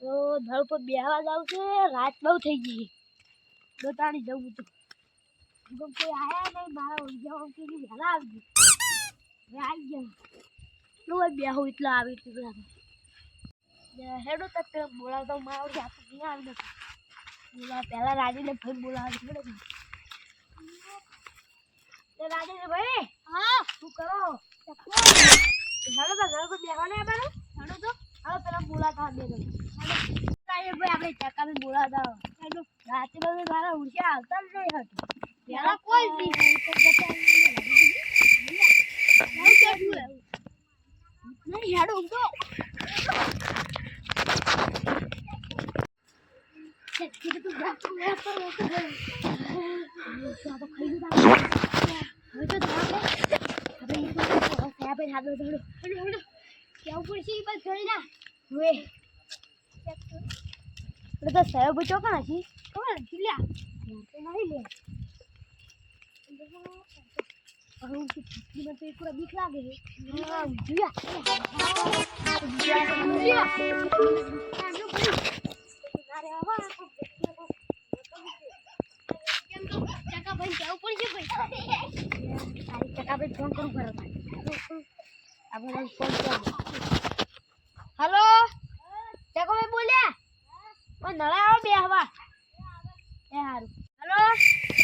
તો ધડ પર બેહવા જાવ છે રાત બહુ થઈ ગઈ દોતાણી જવું તો કોઈ આયા નહીં મારા ઉજાવ કે વહેલા આવી આવી ગયા નો બેહો એટલે આવી તું હેડો તક બોલાવતો મારો જાત નહીં આવી નથી બોલા પહેલા રાજીને ભાઈ બોલાવી હેડો તે રાજીને ભાઈ હા શું કરો હેડો તો ઘર પર બેહવા નહીં આવવાનું હેડો તો હવે પેલા બોલાતા દે દો કાંઈ ભાઈ આપણે ચકાને બોલાતા હેડો રાતે બધું મારા ઉઠ્યા આવતા જ નહીં હતું પેલા કોઈ નહીં હેડો ઉઠો સાહેબ ચોકા નથી ખબર લ્યા નહીં લે પૂરા બીક લાગે ફોન કરું હેલો ચકાભાઈ બોલ્યા નળા આવો બે હવા એ હારું હેલો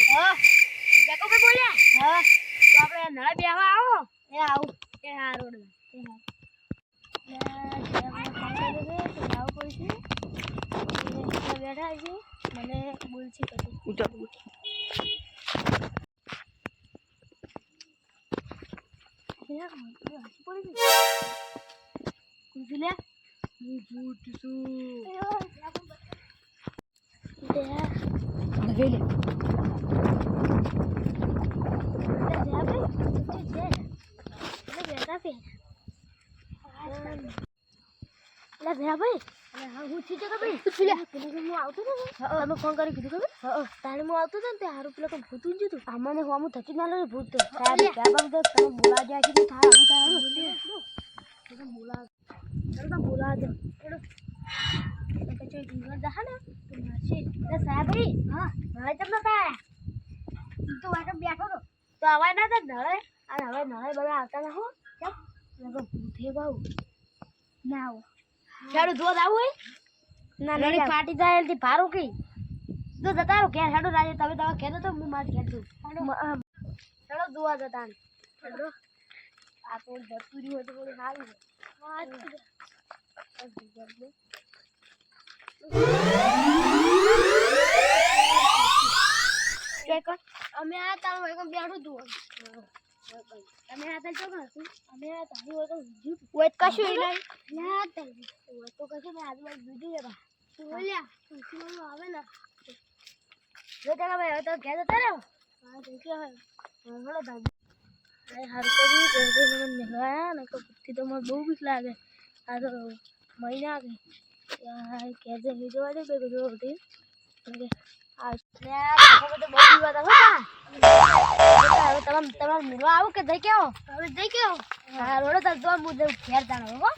હા ચકાભાઈ બોલ્યા હા તો આપણે નળા બે હવા આવો એ આવું એ હારું બેઠા છે મને બોલશે કશું ફોન કરી કીધું ખબર તારે હું આવતો હતો ને તે હારું પેલા કોઈ ભૂતું જ હતું અમને હું થતી ના લે ભૂત બોલા જાય છે બોલા દો સાહેબ હા નળે ચમ નતા તો વાટો બેઠો તો અવાજ ના થાય નળે અને હવે નળે બધા આવતા ના હો કેમ ભૂતે બહુ ના આવો હેડો દોધ આવું હોય ના નળી ફાટી જાય એટલે ભારું કઈ તો જતા રહો ઘેર હેડો રાજે તમે તમે ઘેર તો હું મારે ઘેર છું હેડો દોવા જતા હેડો આ તો જતું રહ્યું હોય તો થોડું સારું છે અમે આ તારું બેઠું હતું તમે આ તો ચોક હતું અમે આ તારું હોય તો હોય કશું નહીં ના તો કશું મેં આજુબાજુ બીજું જરા બોલ્યા ખુશીમાં આવે ને જો તારા ભાઈ હવે તો ઘેર જતા રહો હા તો કે હળો દાદી હારું કરી મને મેળવાયા ને કુત્તી તો મને બહુ બીક લાગે આ તો મહિના આવી ઘેર જઈને જોવા દે કોઈ જોવા હતી તમારે મેળવા આવું કે જઈ કેવો હવે જઈ કેવો હા રોડો તો ઘેર જાણો